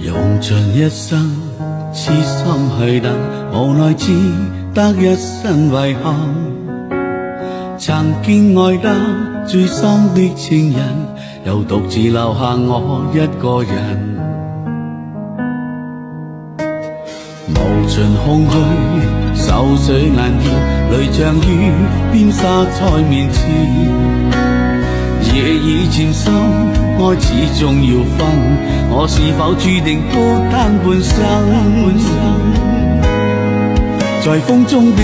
用盡一生痴心去等，無奈只得一身遺憾。曾經愛得最深的情人，又獨自留下我一個人。無盡空虛，手水難見，淚像雨邊灑在面前。夜已漸深，愛始終要分，我是否注定孤單半生？在風中的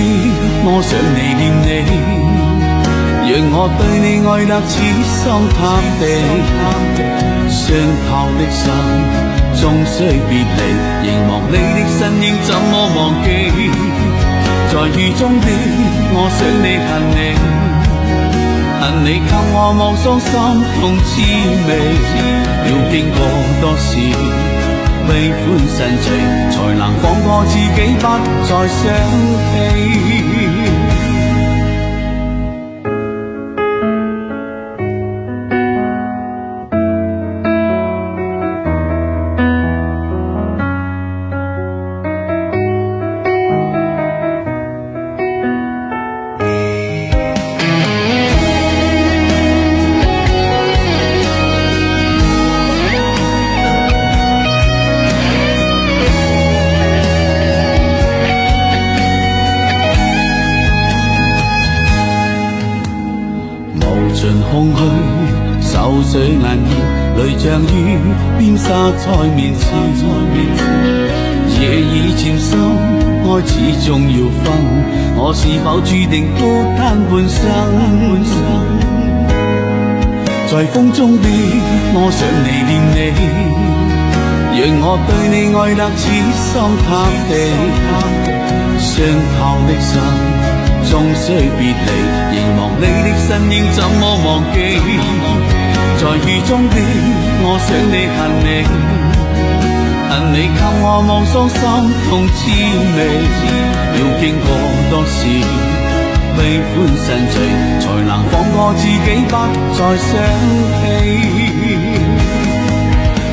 我想你念你，讓我對你愛得痴心塌地。傷透的心終須別離，凝望你的身影怎麼忘記？在雨中的我想你恨你，恨你給我望傷心痛滋味。要經過多少悲歡神情，才能放過自己不再想起？空虛，手水難見，淚像雨邊灑在面前。夜已漸深，愛始終要分，我是否注定孤單半生？在風中的我想你念你，讓我對你愛得痴心塌地。傷透的心終須別離，凝望你的身影怎麼忘記？在雨中的我想你恨你，恨你給我望傷心痛滋味。要經過多少悲歡神聚，才能放過自己不再想起？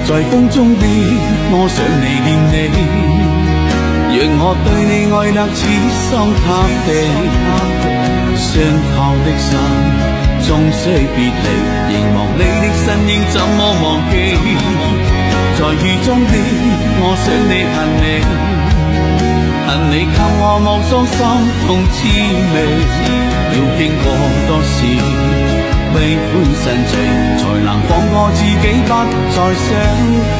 在風中的我想你念你，讓我對你愛得痴心塌地。傷透的心終須別離，凝望你的身影怎麼忘記？在雨中的我想你恨你，恨你給我望傷心痛滋味。要經過多少悲歡神聚，才能放過自己不再想起？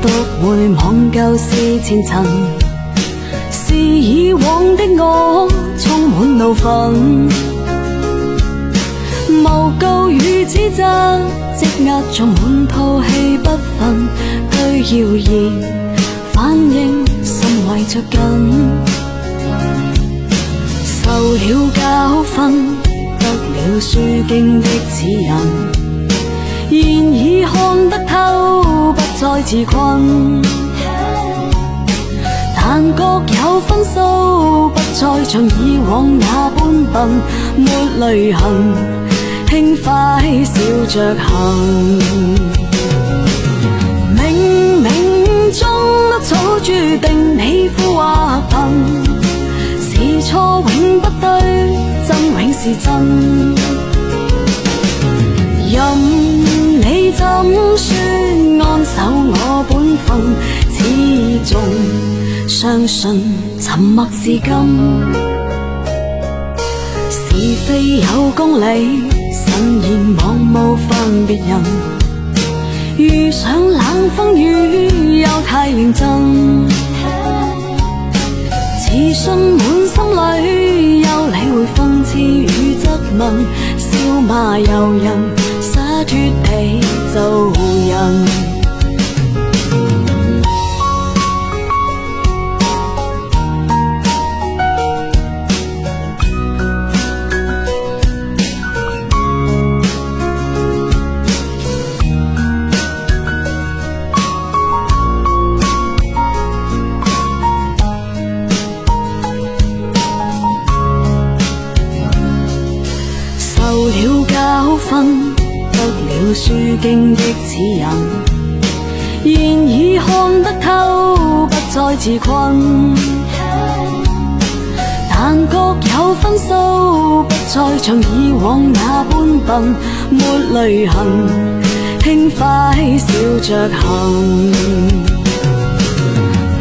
獨回望舊事前塵，是以往的我充滿怒憤，誣告與指責積壓在滿肚氣不忿，對謠言反應甚為着緊，受了教訓，得了書經的指引，現已看得透，不再自困。但各有分數，不再像以往那般笨，沒淚痕，輕快笑着行。冥冥中一早注定你富或貧，是錯永不對，真永是真。任你怎說安守我本分，始終相信沉默是金。是非有公理，慎言妄冒犯別人，遇上冷風雨又太認真，自信滿心裏，又理會諷刺與質問，笑罵由人，灑脫地做人。書經的此人，現已看得透，不再自困。但各有分數，不再像以往那般笨，沒淚痕，輕快笑着行。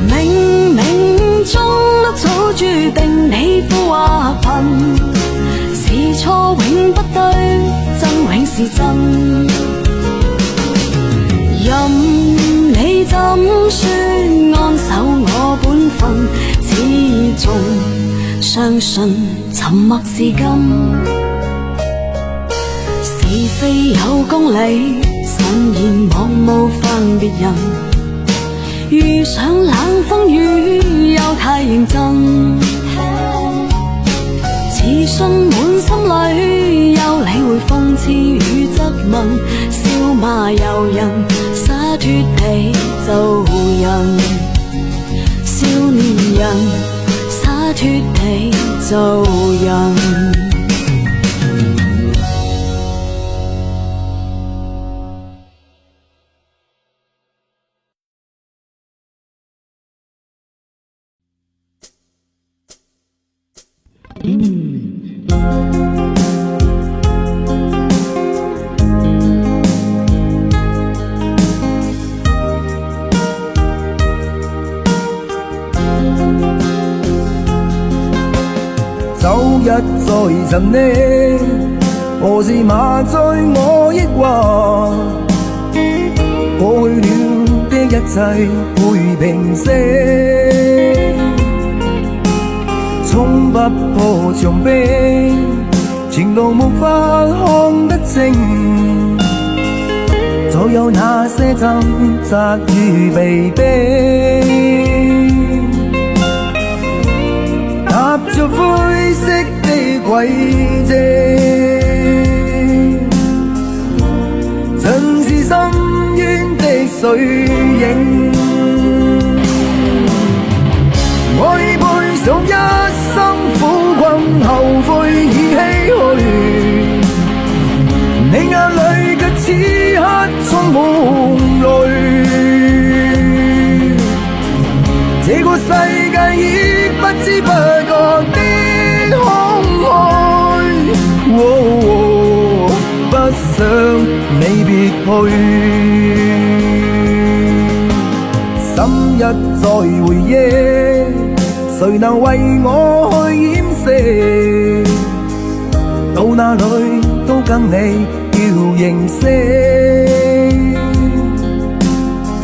冥冥中都早注定你富或貧，是錯永不對，真永是真。任你怎說，安守我本分，始終相信沉默是金。是非有公理，慎言莫冒犯別人。遇上冷風雨，又太認真。自信滿心裏，又理會諷刺與質問，笑罵由人，灑脫地做人。少年人，灑脫地做人。走一再尋你，何時麻醉我抑鬱？過去了的一切會平息，衝不破牆壁，前路沒法看得清，早有那些掙扎與被逼。踏着灰色的軌跡，盡是深淵的水影。我已背上一生苦困，後悔已唏噓，你眼裏卻此刻充滿淚。這個世界已不知不覺的空虛，不想你別去，心一再回憶，誰能為我去掩飾？到哪裏都跟你要認識，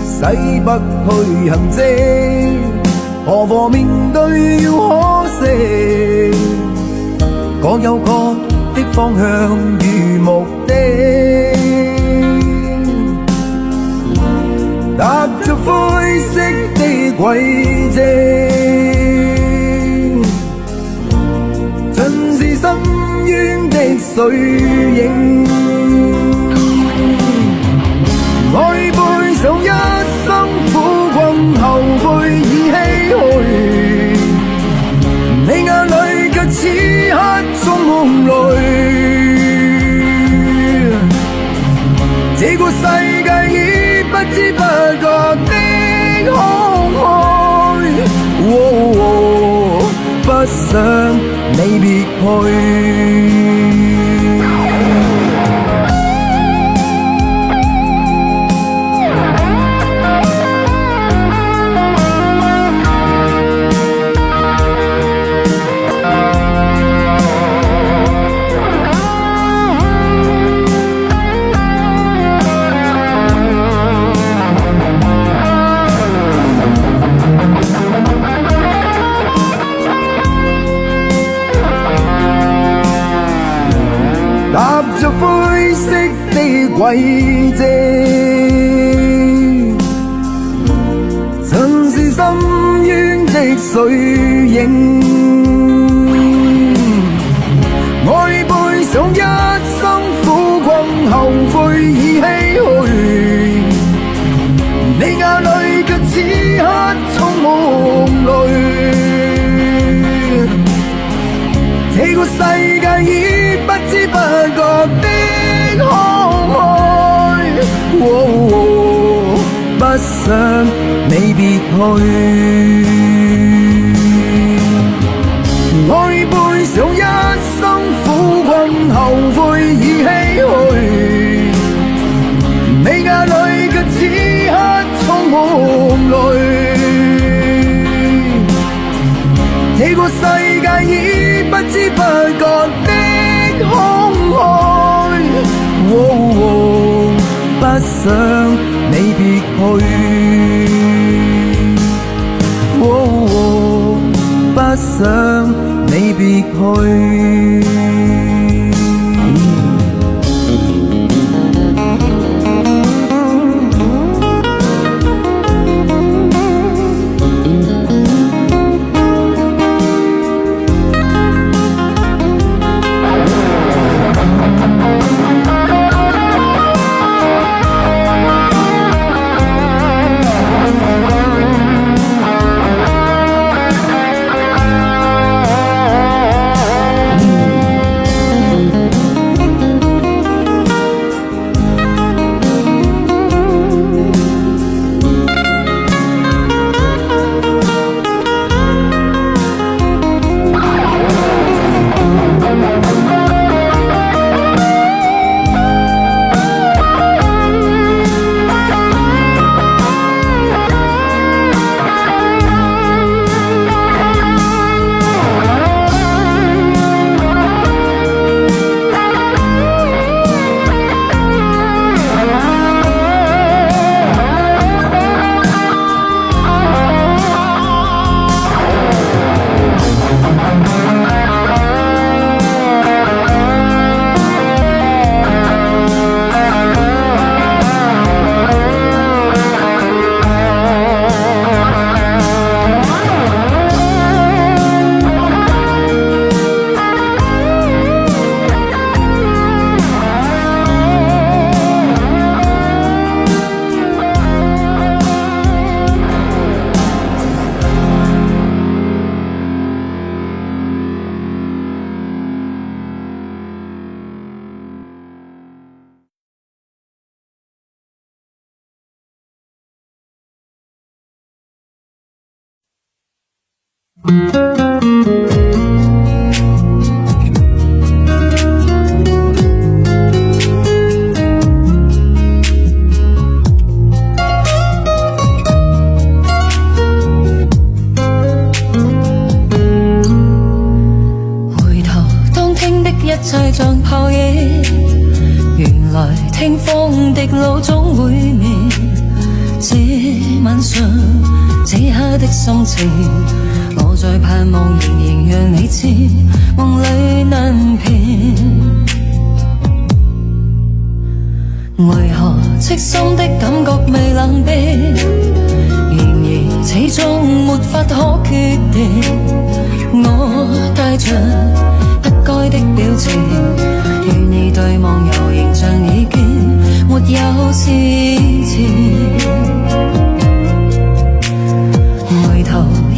洗不去痕跡，何妨面對要可惜，各有各的方向與目的，踏着灰色的軌跡，盡是深淵的水影。我已背上一生苦困，後悔已唏噓，你眼裏卻此刻充滿淚。這個世界已不知不覺的空虛，不想你別去。踏着灰色的軌跡，盡是深淵的水影。我已背上一生苦困，後悔已唏噓，你眼裏卻此刻充滿淚。這個世界已不知不覺的空虛，想你別去。愛背上一生苦困，後悔已唏噓。你眼裏嘅此刻充滿淚，這個世界已不知不覺的空虛。不想你別去。不想你別去。我在盼望，仍然讓你知，夢裏難平。為何戚心的感覺未冷冰？然而始終沒法可決定。我帶着不該的表情，與你對望，又形象已經沒有事前。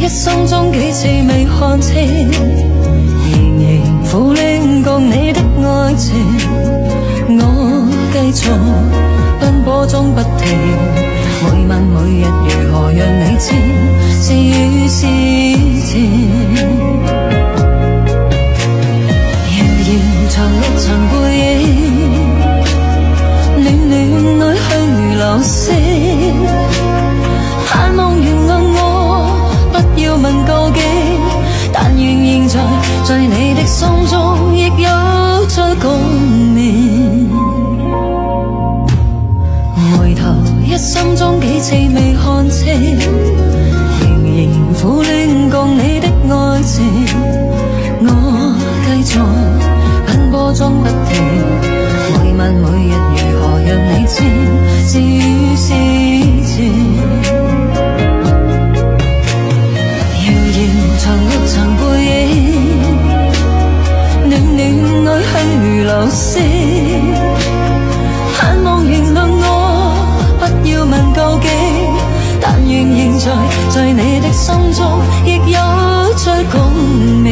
一生中幾次未看清，仍然苦戀共你的愛情。我繼續奔波中不停，每晚每日如何讓你知，是與是情。謠言長路曾背影，暖暖愛去如流星，盼望原諒我，不要問究竟，但願現在你的心中亦有着共鳴。回頭一生中幾次未看清，仍然苦戀共你的愛情。我繼續奔波中不停，每晚每日如何讓你知，是與是情。長路曾背影，暖暖愛去如流星，盼望原諒我，不要問究竟，但願現在你的心中亦有着共鳴。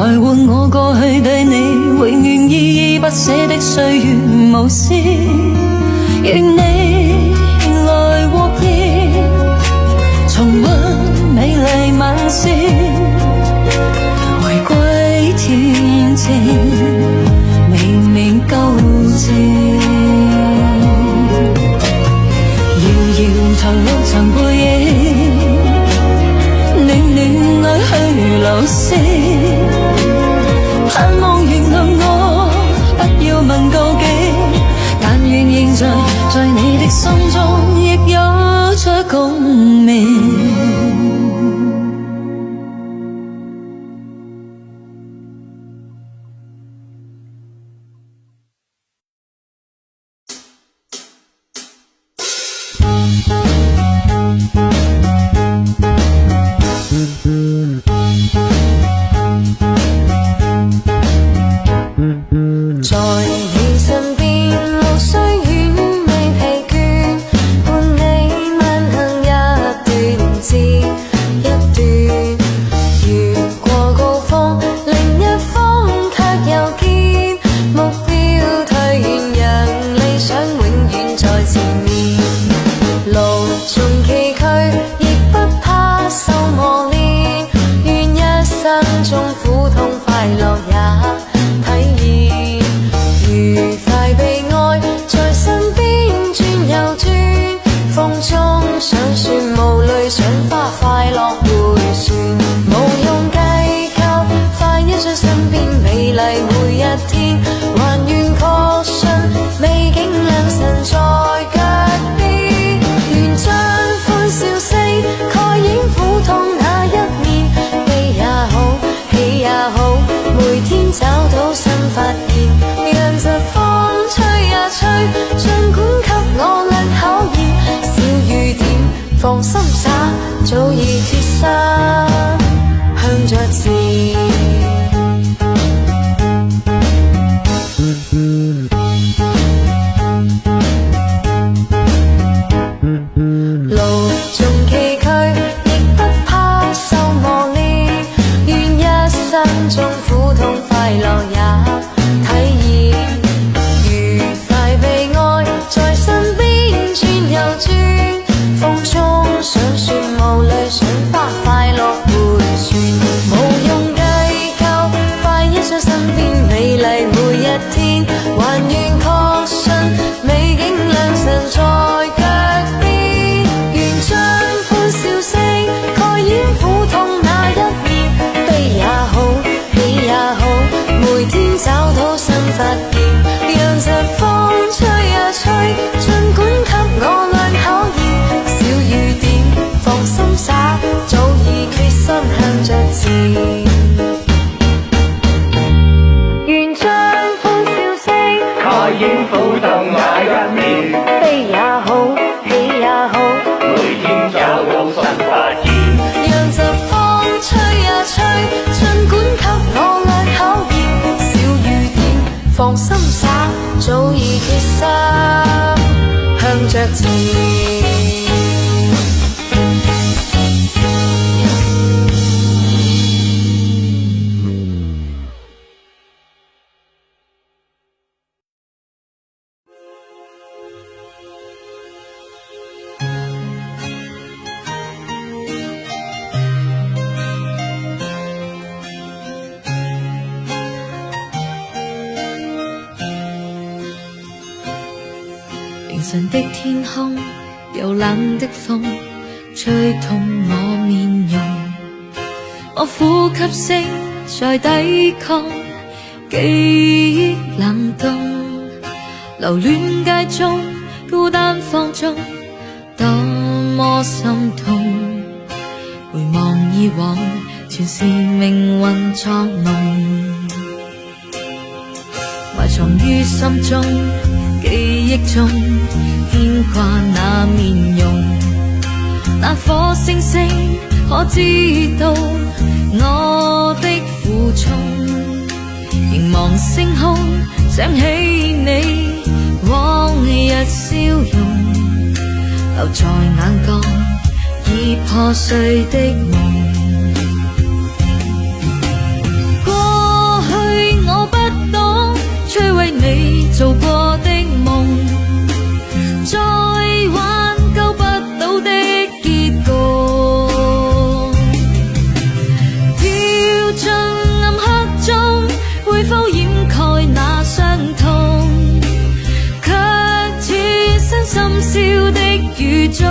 來換我過去對你永遠依依不捨的歲月無私，願你來獲益，重溫美麗晚星，回歸天際，微微糾纏。遙遙長路長背影，暖暖愛去流逝，盼望原諒我，不要問究竟，但願現在你的心中亦有着共鳴。放心灑，早已決心向着前。路縱崎嶇，亦不怕受磨練，願一生中苦痛快樂也體驗，愉快被愛在身邊轉又轉。風中想說無淚想花快樂迴旋，無用計較，快一想身邊美麗每一天，還願確信美景良辰在腳邊，願將歡笑聲蓋掩苦痛那一面，悲也好，喜也好，每天找到新發現，讓疾風吹呀吹，儘管給我倆考驗。放心灑，早已決心向着前。願將歡笑聲蓋掩苦痛那一面，悲也好，喜也好，每天找到新發現。讓疾風吹呀吹，儘管給我倆考驗。小雨點，放心灑，早已決心向着前。凌晨的天空，有冷的風吹痛我面容，我呼吸聲在抵抗記憶冷凍，留戀街中孤單放縱，多麼心痛。回望以往，全是命運作弄，埋藏於心中記憶中牽掛那面容，那顆星星可知道我的負重，凝望星空想起你往日笑容，留在眼角已破碎的夢。過你做過的夢，再挽救不到的結局。跳進暗黑中，會否掩蓋那傷痛？卻似身深宵的雨中。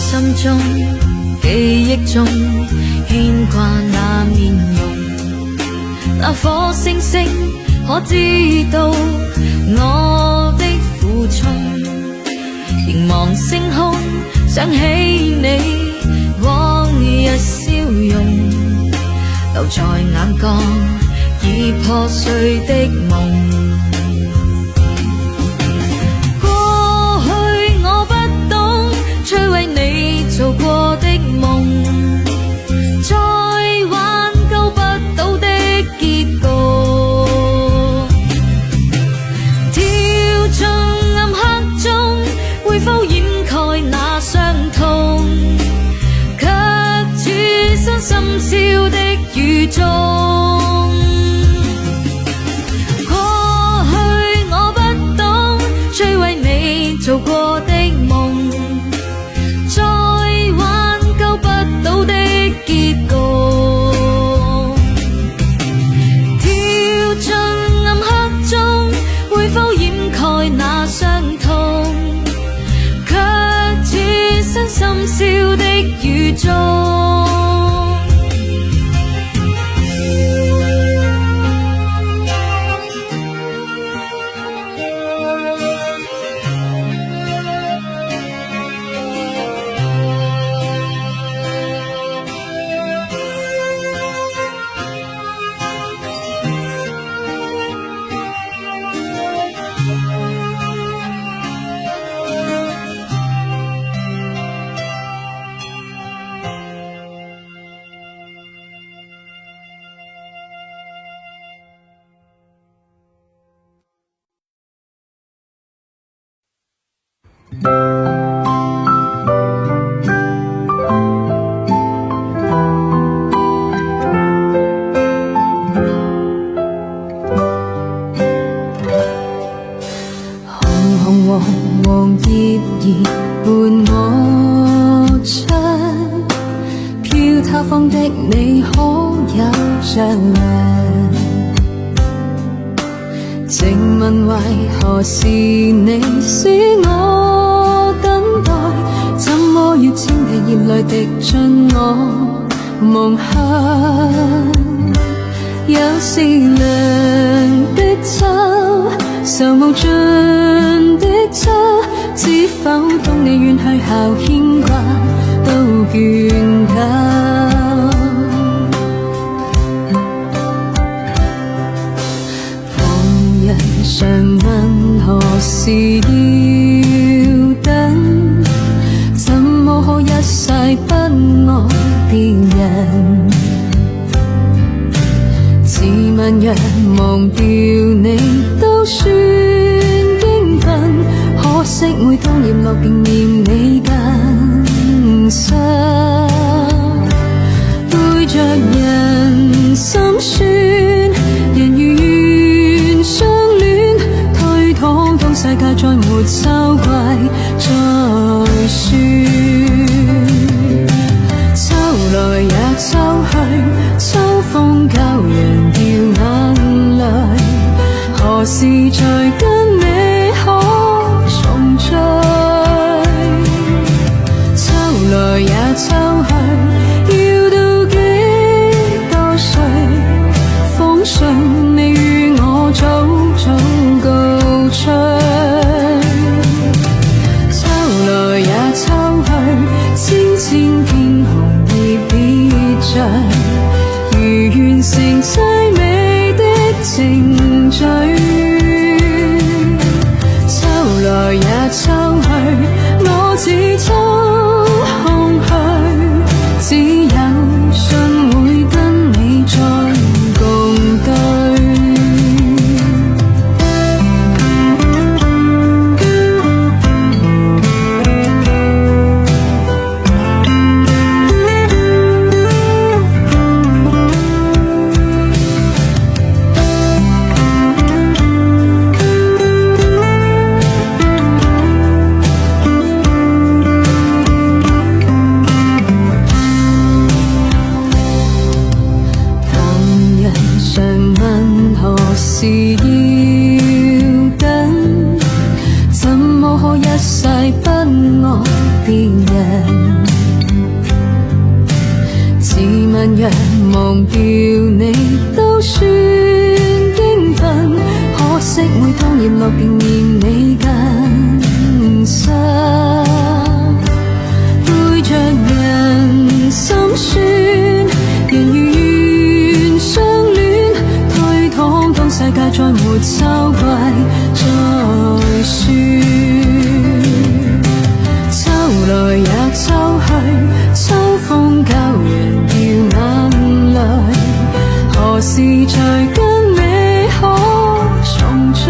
心中記憶中牽掛那面容，那顆星星可知道我的苦衷？凝望星空，想起你往日笑容，留在眼角已破碎的夢。做過的夢，再挽救不到的結局。跳進暗黑中，會否掩蓋那傷痛？卻似身深宵的雨中。過去我不懂，追為你做過的夢。那傷痛，卻似身深宵的雨中。何時你使我等待？怎麼要清鼻熱淚滴進我夢鄉？有時涼的秋，愁無盡的秋，知否當你遠去後牽掛都倦透。常問何時要等？怎麼可一世不愛別人？自問若忘掉你都算應份，可惜每當葉落便念你更深，背着人心酸，人如願相當世界再沒秋季再說，秋來也秋去，秋風教人掉眼淚，何時再跟你可重聚？秋來也秋去，要到幾多歲？風信你與我早早告吹，秋來也秋去，千千片紅葉別着，如完成凄美的程序。時要等，怎麼可一世不愛別人？自問若忘掉你都算應份，可惜每當葉落便嫌你更深，背着人心酸，人如願相戀，推搪當世界再沒秋季再算，秋來也秋去，秋風教人掉眼淚，何時才跟你可重聚？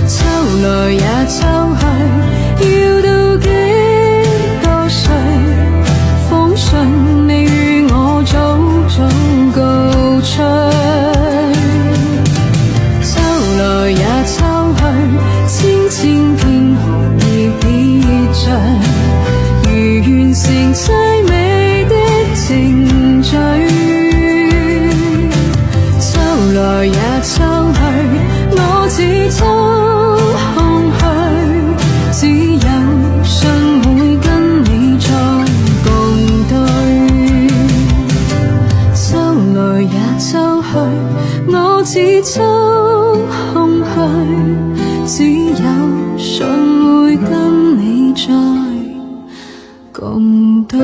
秋來也秋去，要到幾多歲？風信你與我早早告吹。秋來也秋去，千千片荷葉別着，如完成凄美的程序。秋來也秋去，我只抽空虛，只有信會跟你再共對。秋來也秋去，我只抽空虛，只有信會跟你再共對。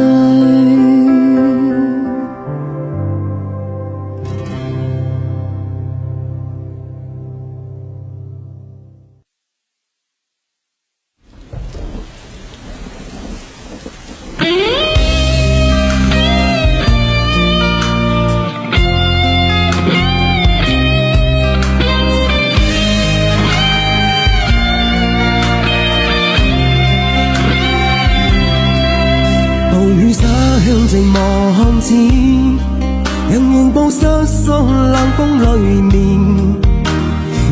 寂寞巷子，人仍步失蹤冷風裏面，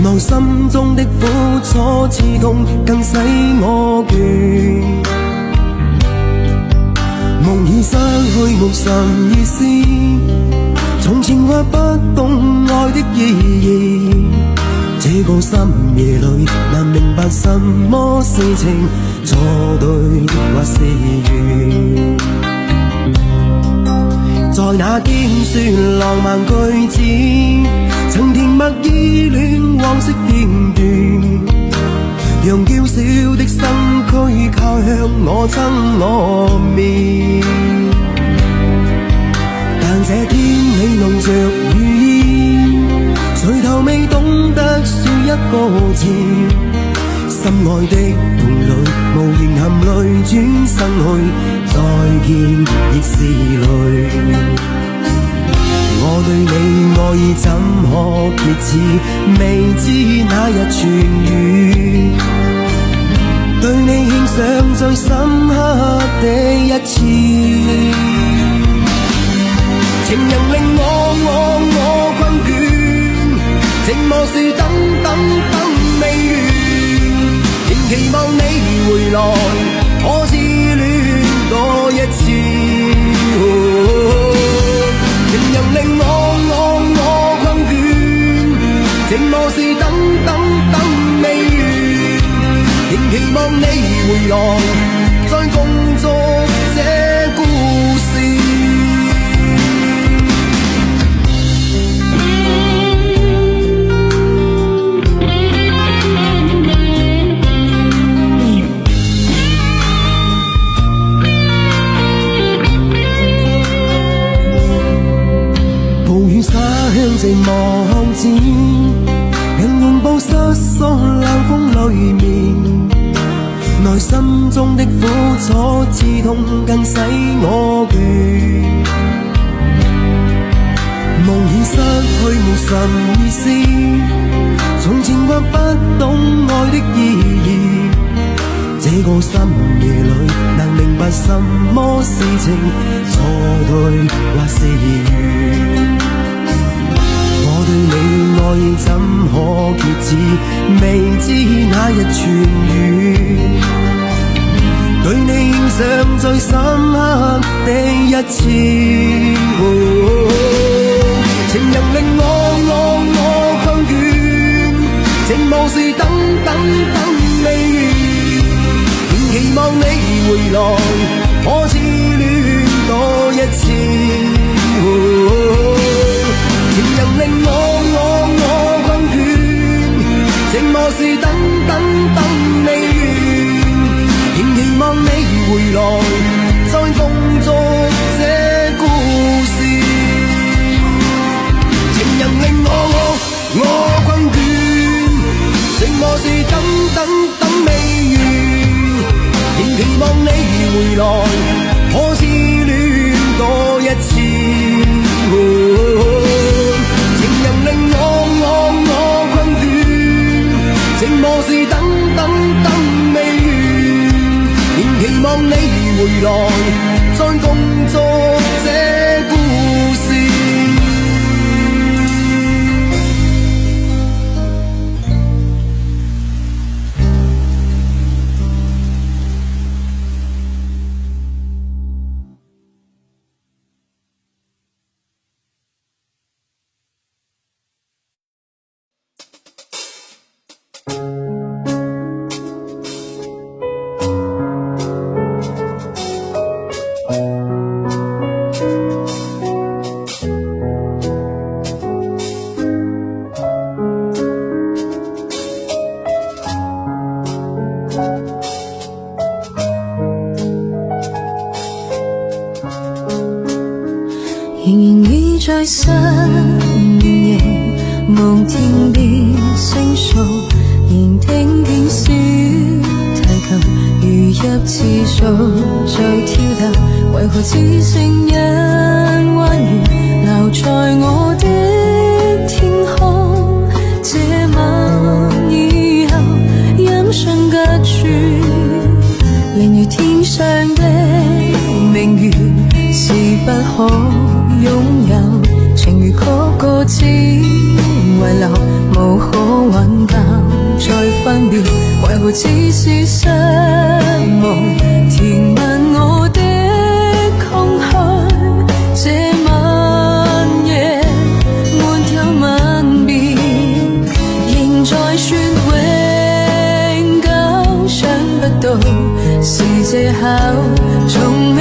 內心中的苦楚刺痛更使我倦。夢已失去無神意思，從前或不懂愛的意義，這個深夜裏難明白什麼事情錯對或是緣。在那堅説浪漫句子，曾甜蜜依戀往昔片段，讓嬌小的身軀靠向我親我面。但這天你弄着雨衣，垂頭未懂得說一個字，心愛的同類無言含淚轉身去，再見亦是淚。我對你愛意怎可揭示，未知那日痊愈，對你獻上最深刻的一次。情人令我困倦，寂寞是等未完，仍期望你回來，可自戀多一次。情人令我困倦，寂寞是等未完，仍期望你回來，再共作這故事。寂寞巷子，人仍步失蹤冷風裏面，內心中的苦楚刺痛更使我倦。夢已失去無神意思，從前或不懂愛的意義，這個深夜裏能明白什麼事情錯對或是緣。對你愛意怎可揭示，未知那日痊愈，對你獻上最深刻的一次。情人令我寂寞是等等等未完，仍期望你回來，可知戀多一次。情人令我困倦，寂寞是等等等未完，仍期望你回來，再共續這故事。情人令我困倦，寂寞是等等等未完，仍期望你回來，可知戀多一次。情人令我困倦，寂寞是等等等未完，仍期望你回來，再共續這故事。在深夜無天邊星數，仍聽見小提琴如入詞數在跳踏，為何只剩一彎月留在我的天空？這晚以後音訊隔絕，仍如天上的明月，是不可擁有，情如曲歌只遺留，無可挽救再分別，為何只是失望填滿我的空虛？這晚夜沒有吻別，仍在說永久，想不到是藉口，從未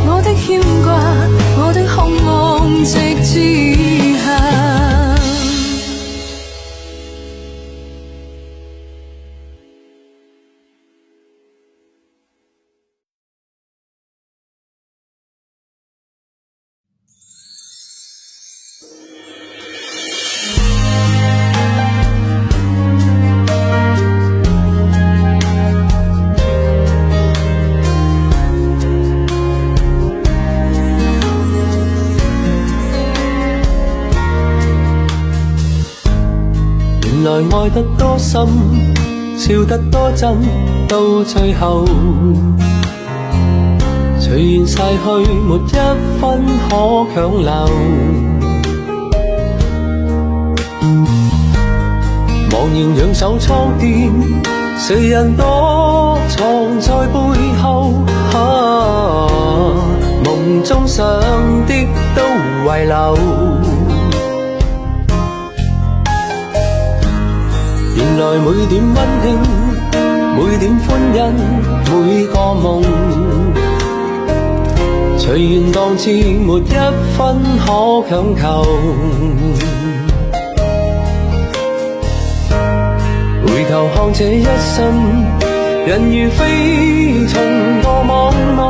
我的牽掛，我的空夢直至下。原來愛得多深，笑得多真，到最後隨緣逝去，沒一分可強留。茫然仰首蒼天，誰人躲藏在背後？夢中想的都遺留。原來每點溫馨，每點歡欣，每個夢，隨緣當至，沒一分可強求。回頭看這一生，人如飛蟲過網內，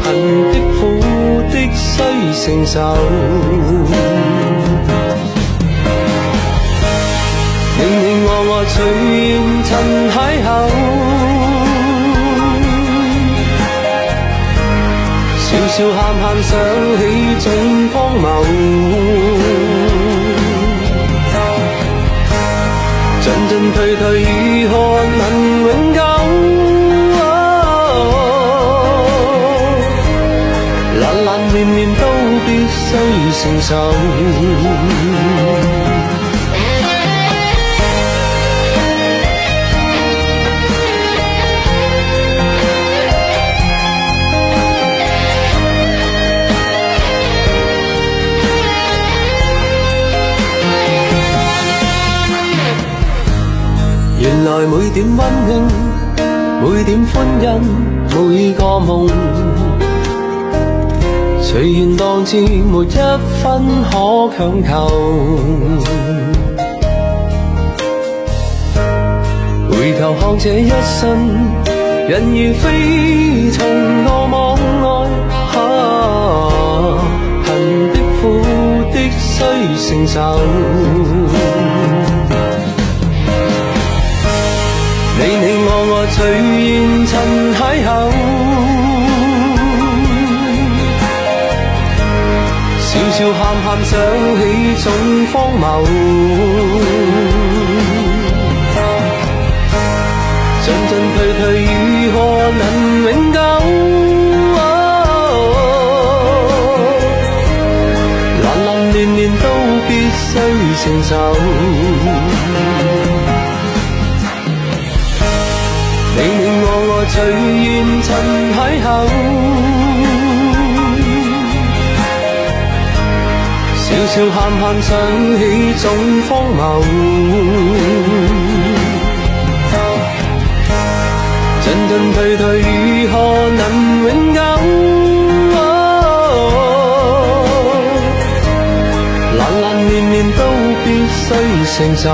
恨的苦的須承受。明明我愛隨緣塵邂逅，笑笑喊喊想起總荒謬。進進退退如何能永久？冷冷暖暖都必須承受。原來每點溫馨，每點歡欣，每個夢，隨緣當至，沒一分可強求。回頭看這一生，人如飛從羅網外，貧的苦的須承受。你我隨緣塵邂逅，笑笑喊喊想起總荒謬，進進退退如何能永久？冷冷暖暖都必須承受。你我隨緣塵邂逅，笑笑喊喊想起總荒謬，進進退退如何能永久？冷冷暖暖都必須承受。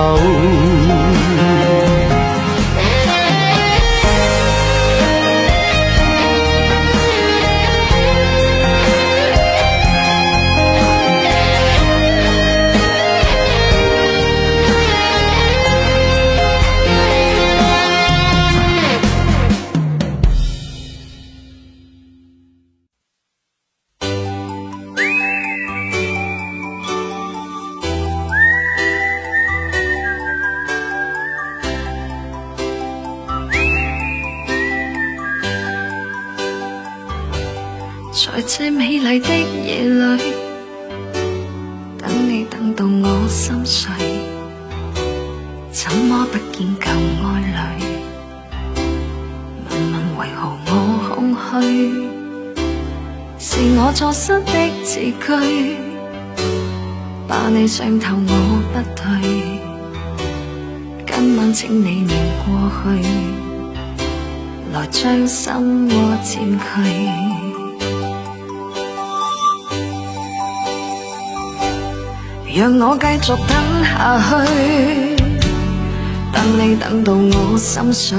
在這美麗的夜裏，等你等到我心碎，怎麼不見舊愛侶？問問為何我空虛？是我錯失的字句，把你傷透我不退。今晚請你念過去，來將心窩佔據。讓我繼續等下去，等你等到我心碎，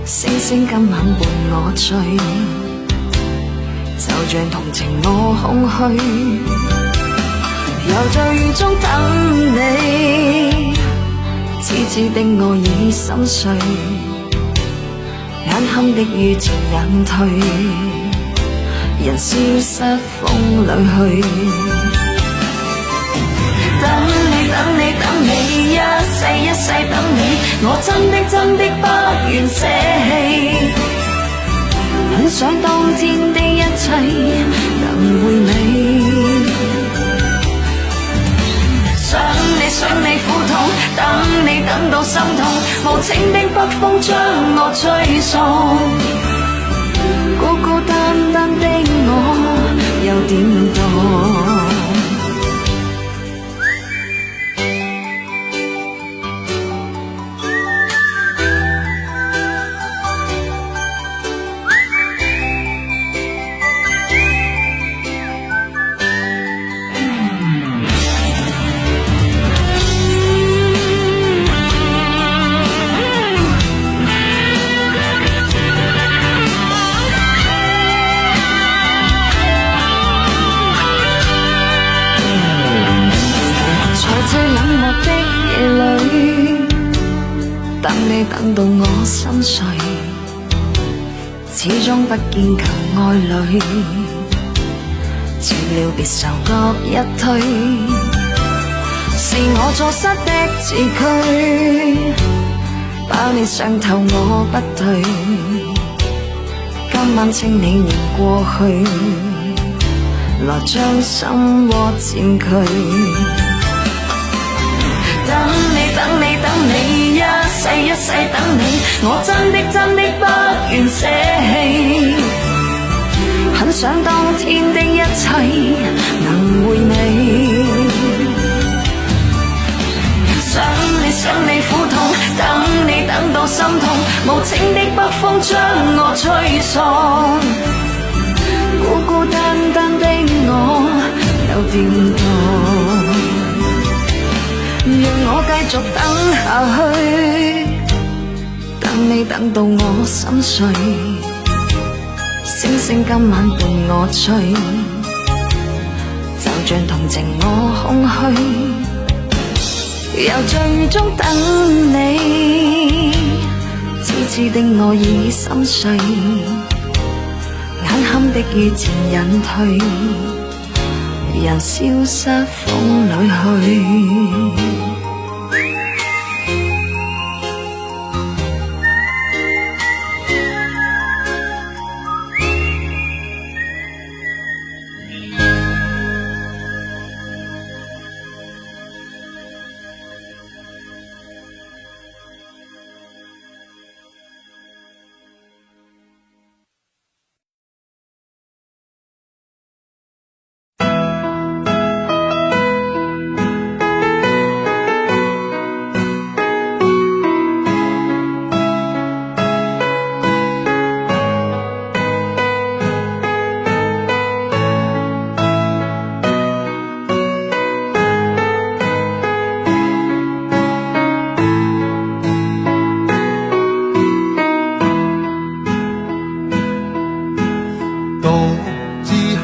星星今晚伴我醉，就像同情我空虛，又在雨中等你，痴痴的我已心碎，眼眶的雨漸隱退，人消失風裏去。等你等你等你，一世一世等你，我真的不願捨棄。很想當天的一切能回味，想你苦痛，等你等到心痛，無情的北風將我吹送，孤孤單單的我又點懂？等到我心碎，始終不見舊愛侶，遲了別愁各一推，是我錯失的字句，把你上頭我不對，今晚請你念過去，來將心窩佔據。等你等你等你，一世一世等你，我真的不願捨棄，很想當天的一切能回你，想你苦痛，等你等到心痛，無情的北風將我吹送，孤孤單單的我有點凍，讓我繼續等下去，等你等到我心碎，星星今晚伴我醉，就像同情我空虛，又最終等你，痴痴的我已心碎，眼坎的雨漸隱退，人消失風裏去。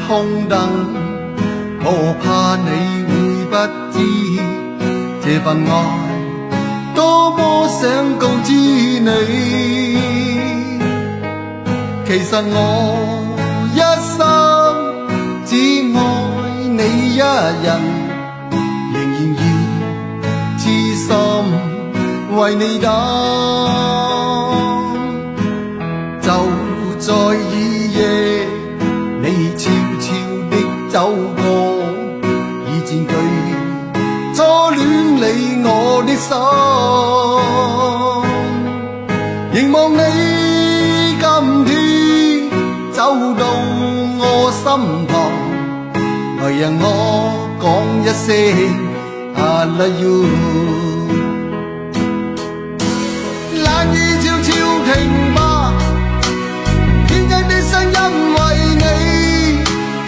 空等，我怕你會不知這份愛多麼想告知你。其實我一生只愛你一人，仍然要痴心為你等。就在午夜，你悄悄的走過，已佔據初戀你我的心，凝望你今天走到我身旁，來讓我講一聲 I love you。 冷雨悄悄停吧，天真的聲音為你，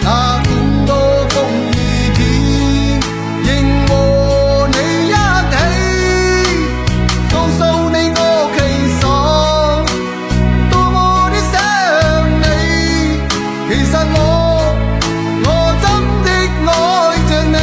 那管多風雨天，仍和你一起，告訴你我其實多麼的想你，其實我真的愛着你。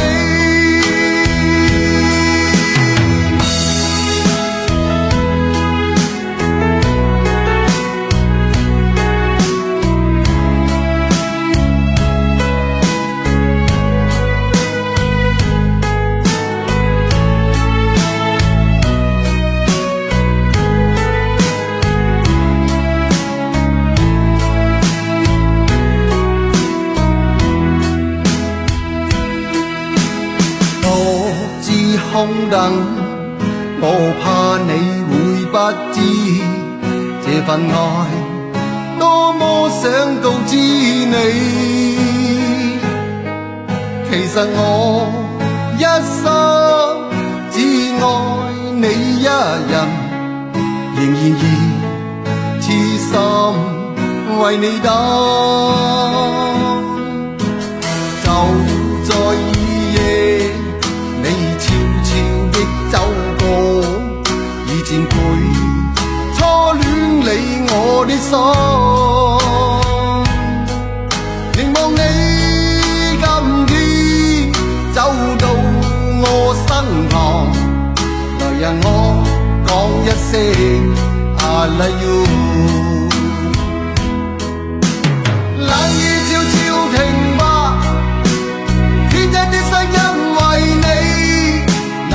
空等，我怕你會不知這份愛多麼想告知你。其實我一生只愛你一人，仍然要痴心為你等。就在午夜，你悄悄的走過，已佔據初戀你我的心，凝望你今天走到我身旁，來讓我講一聲 I love you。 冷雨悄悄停吧，天真的聲音為你，那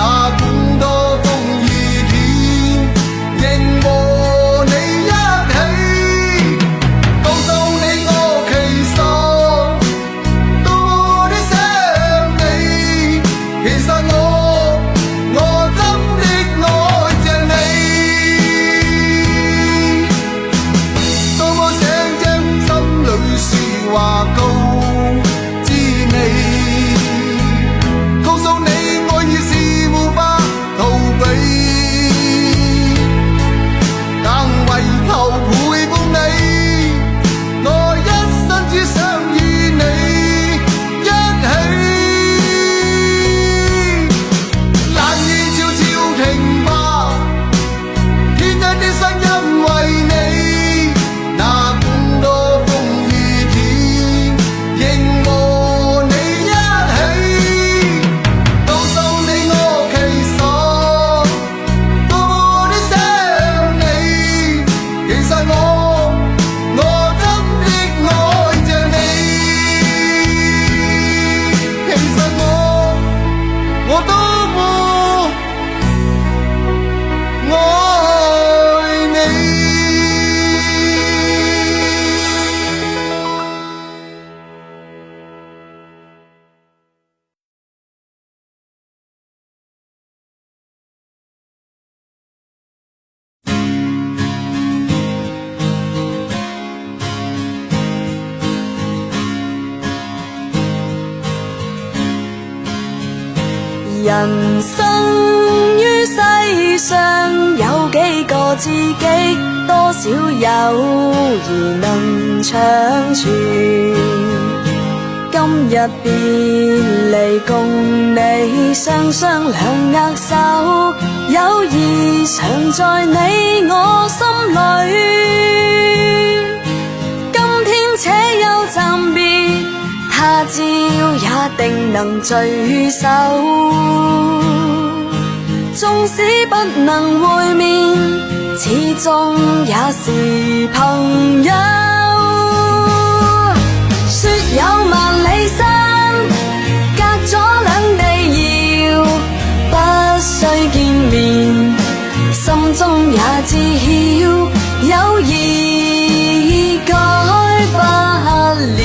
生於世上有幾個知己，多少友誼能長存。今日別離，共你雙雙兩握手，友誼常在你我心裏。今天且休暫別，他朝也定能聚首。縱使不能會面，始終也是朋友。說有萬里山，隔咗兩地遙，不需見面，心中也知曉，友誼改不了。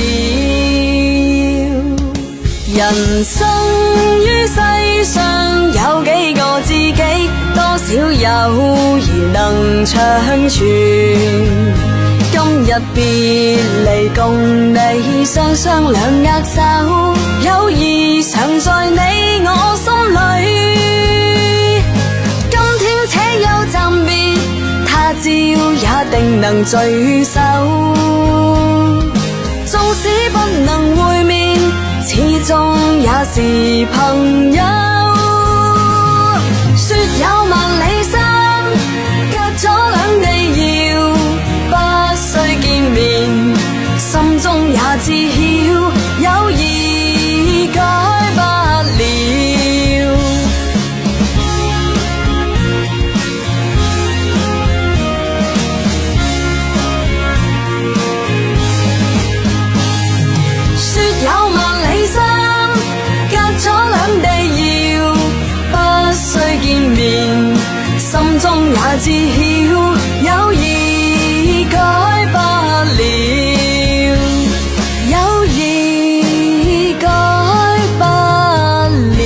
人生於世上有幾個知己，多少友誼能長存。今日別離，共你雙雙兩握手，友誼常在你我心裏。今天且休暫別，他朝也定能聚首。縱使不能會面，始終也是朋友。說有萬里山，隔咗兩地遙，不需見面，心中也知曉，友誼改不了。說有萬里山，隔咗兩地遙，不需見面，心中也知曉，友誼改不了，友誼改不了。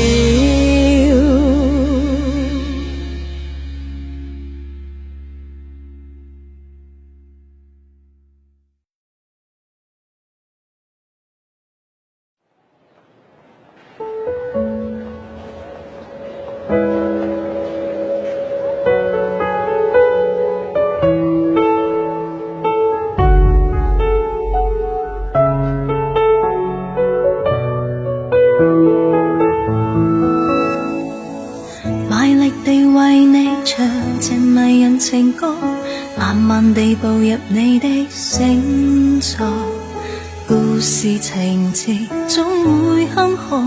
賣力地為你唱這迷人情歌，慢慢地步入你的星座。故事情節總會坎坷，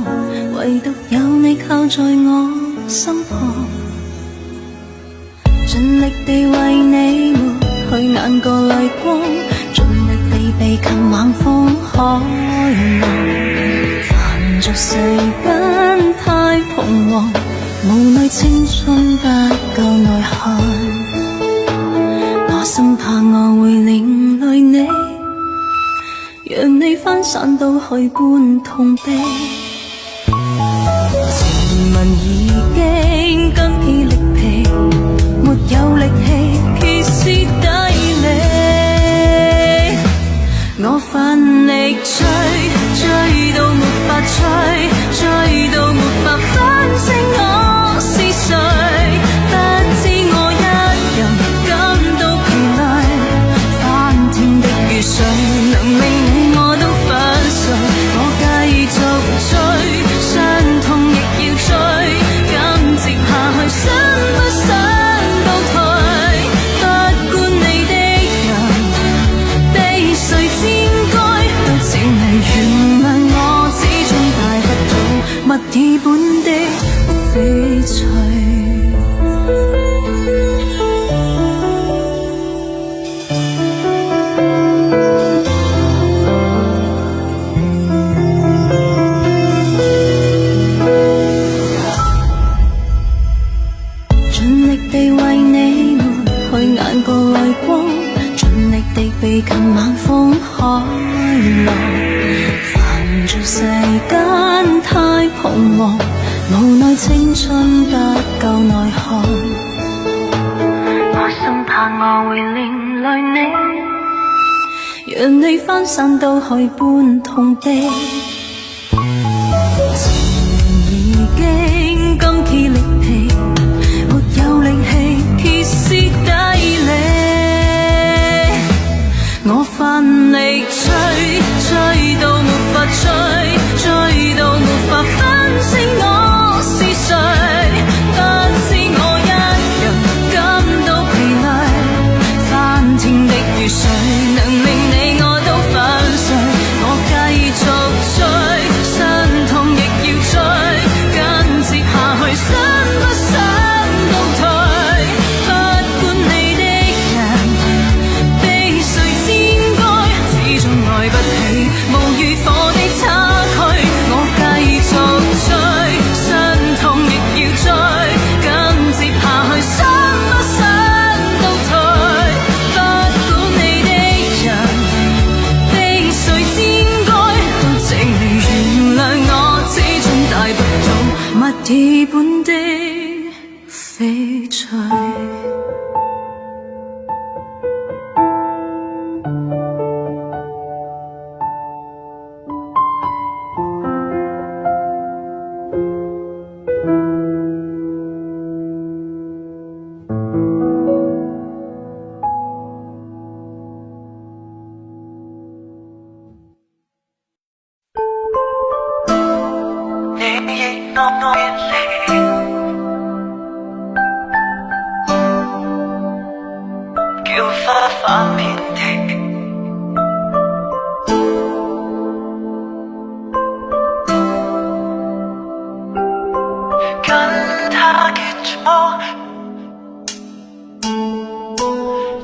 唯獨有你靠在我身旁。盡力地為你抹去眼角淚光，盡力地避近猛風海浪。煩俗世間太彷徨，無奈青春不夠內涵，我生怕我會連累你，讓你分散到去般痛悲。前文已經筋疲力疲，沒有力氣歇斯底里，我奮力追到沒法追，追到沒法分清我是誰，不知我一人感到疲累，翻天的雨水能令你我都粉碎，我繼續追，傷痛亦要追，敢接下去想不想倒退，不管你的人被誰煎該，都請你原諒我，始終帶不到墨爾本的翡翠。盡力地為你抹去眼角淚光，盡力地避近猛風海浪。煩俗世間太彷徨，無奈青春不夠內涵，我生怕我會連累你，讓你分散到去般痛悲。前已經筋疲力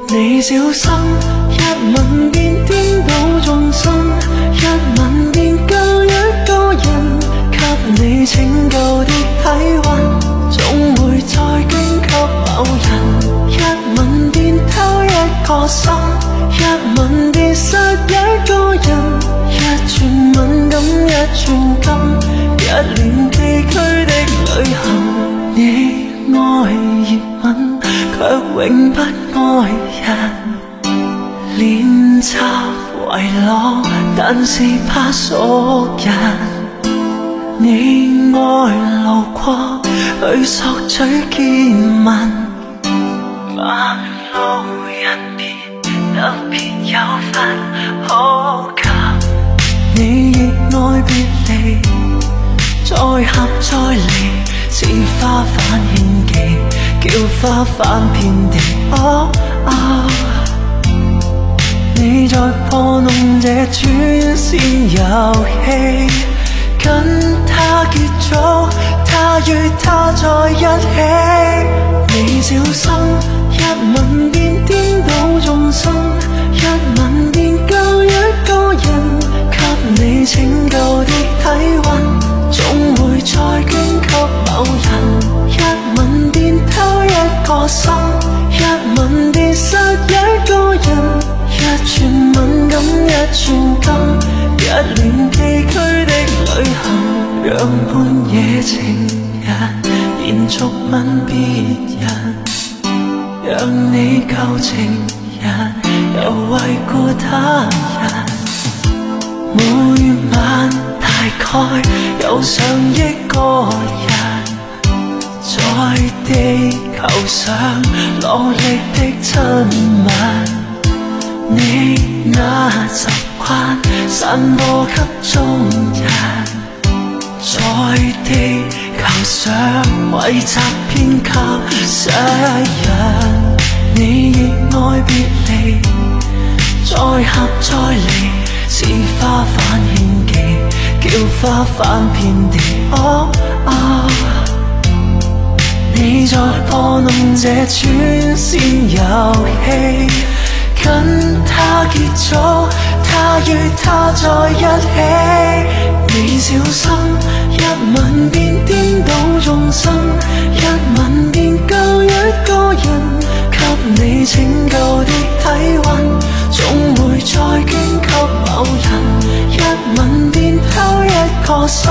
你小心，一吻便顛倒眾生，一吻便救一個人，給你拯救的體溫，總會再捐給某人。一吻便偷一個心，一吻便殺一個人，一寸敏感一寸金，一臉崎嶇的旅行。你愛熱吻，卻永不愛人，練習遺落，但是怕熟人。你愛路過，去索取見聞，陌路人別特別有份可及。你亦愛別離，再合再離，似花瓣獻技，叫花瓣遍地。你在破弄這轉線遊戲，跟他結束，他與他在一起。你小心，一吻便顛倒眾生，一吻便救一個人，給你拯救的體溫，總會再捐給某人。一吻便偷一個心，一吻便殺一個人，一寸敏感一寸金，一臉崎嶇的旅行，讓半夜情人連續吻別人，讓你舊情人又為顧他人。每晚大概有上億個人，在地球上落力的親吻。你那習慣散播給眾人，在地球上為集編給世人。你亦愛別離，再合再離，似花瓣獻技，叫花瓣遍地。你在破弄這轉線遊戲，跟他結束，他與他在一起。你小心，一吻便顛倒眾生，一吻便救一個人，給你拯救的體溫，總會再捐給某人。一吻便偷一個心，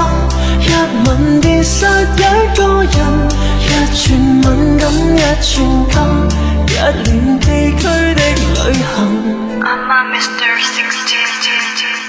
一吻便殺一個人，一寸敏感一寸金，一臉崎嶇的旅行。I'm a Mr. 16